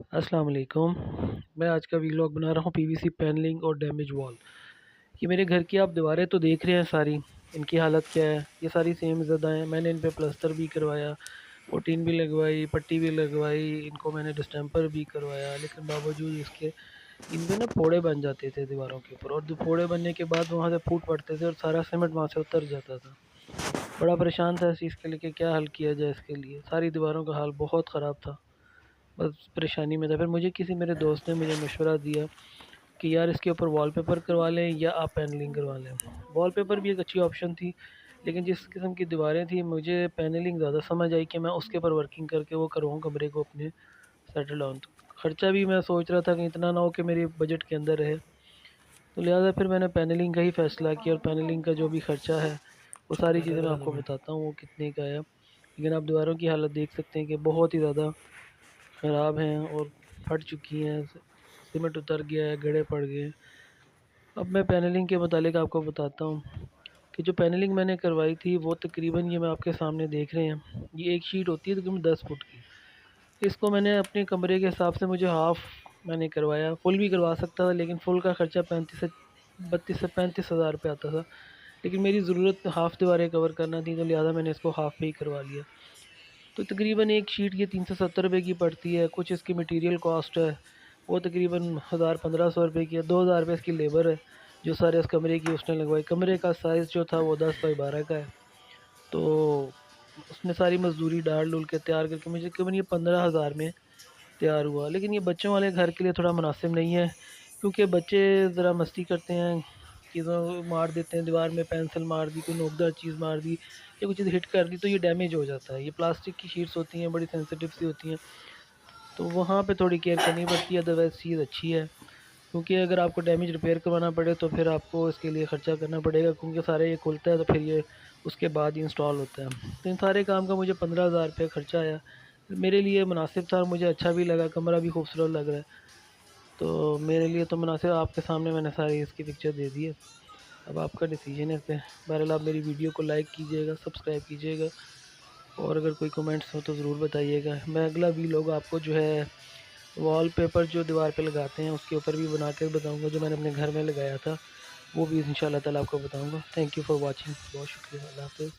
अस्सलाम वालेकुम। मैं आज का वीलॉग बना रहा हूँ पीवीसी पैनलिंग और डैमेज वॉल। ये मेरे घर की आप दीवारें तो देख रहे हैं सारी, इनकी हालत क्या है। ये सारी सेम ज़दा हैं। मैंने इन पे प्लास्टर भी करवाया, पुटीन भी लगवाई, पट्टी भी लगवाई, इनको मैंने डिस्टेंपर भी करवाया, लेकिन बावजूद इसके इन पे ना फोड़े बन जाते थे दीवारों के ऊपर, और जो फोड़े बनने के बाद वहाँ से फूट पड़ते थे और सारा सीमेंट वहाँ से उतर जाता था। बड़ा परेशान था इस चीज़ के लिए कि क्या हल किया जाए इसके लिए। सारी दीवारों का हाल बहुत ख़राब था, बस परेशानी में था। फिर मुझे किसी मेरे दोस्त ने मुझे मशवरा दिया कि यार इसके ऊपर वॉलपेपर करवा लें या आप पैनलिंग करवा लें। वॉलपेपर भी एक अच्छी ऑप्शन थी, लेकिन जिस किस्म की दीवारें थी मुझे पैनलिंग ज़्यादा समझ आई कि मैं उसके ऊपर वर्किंग करके वो करवाऊँ कमरे को अपने सेटल डाउन। तो खर्चा भी मैं सोच रहा था कि इतना ना हो कि मेरी बजट के अंदर रहे, तो लिहाजा फिर मैंने पैनलिंग का ही फ़ैसला किया। और पैनलिंग का जो भी खर्चा है वो सारी चीज़ें मैं आपको बताता हूँ वो कितने का है। लेकिन आप दीवारों की हालत देख सकते हैं कि बहुत ही ज़्यादा ख़राब हैं और फट चुकी हैं, सीमेंट उतर गया है, गड़े पड़ गए हैं। अब मैं पैनलिंग के मुतालिक आपको बताता हूँ कि जो पैनलिंग मैंने करवाई थी वो तकरीबन, ये मैं आपके सामने देख रहे हैं, ये एक शीट होती है तकरीबन 10 फुट की। इसको मैंने अपने कमरे के हिसाब से, मुझे हाफ़ मैंने करवाया, फुल भी करवा सकता था लेकिन फुल का ख़र्चा 35 से 35 हज़ार रुपये आता था। लेकिन मेरी ज़रूरत हाफ़ दीवारें कवर करना थी, तो लिहाजा मैंने इसको हाफ़ पे ही करवा लिया। तो तकरीबन एक शीट ये 370 रुपये की पड़ती है। कुछ इसकी मटेरियल कॉस्ट है वो तकरीबन 1000-1500 रुपये की है। 2000 रुपये इसकी लेबर है जो सारे इस कमरे की उसने लगवाई। कमरे का साइज़ जो था वो 10 बाई 12 का है। तो उसने सारी मजदूरी डाल डूल के तैयार करके मुझे तकरीबन ये 15 हज़ार में तैयार हुआ। लेकिन ये बच्चों वाले घर के लिए थोड़ा मुनासिब नहीं है, क्योंकि बच्चे ज़रा मस्ती करते हैं, चीज़ों मार देते हैं, दीवार में पेंसिल मार दी, कोई नोकदार चीज़ मार दी या कोई चीज़ हिट कर दी तो ये डैमेज हो जाता है। ये प्लास्टिक की शीट्स होती हैं, बड़ी सेंसिटिव सी होती हैं, तो वहाँ पे थोड़ी केयर करनी पड़ती है। अदरवाइज़ चीज़ अच्छी है, क्योंकि अगर आपको डैमेज रिपेयर करवाना पड़े तो फिर आपको इसके लिए ख़र्चा करना पड़ेगा, क्योंकि सारे ये खुलता है तो फिर ये उसके बाद ही इंस्टॉल होता है। तो इन सारे काम का मुझे 15 हज़ार रुपये खर्चा आया। मेरे लिए मुनासिब था और मुझे अच्छा भी लगा, कमरा भी खूबसूरत लग रहा है, तो मेरे लिए तो मुनासिब। आपके सामने मैंने सारी इसकी पिक्चर दे दी है, अब आपका डिसीजन है इस पे। बहरहाल आप मेरी वीडियो को लाइक कीजिएगा, सब्सक्राइब कीजिएगा, और अगर कोई कमेंट्स हो तो ज़रूर बताइएगा। मैं अगला वीलॉग आपको जो है वॉलपेपर जो दीवार पे लगाते हैं उसके ऊपर भी बना कर बताऊँगा, जो मैंने अपने घर में लगाया था वो भी इंशाल्लाह ताला आपको बताऊँगा। Thank you for watching. बहुत शुक्रिया। अल्लाह हाफ़िज़।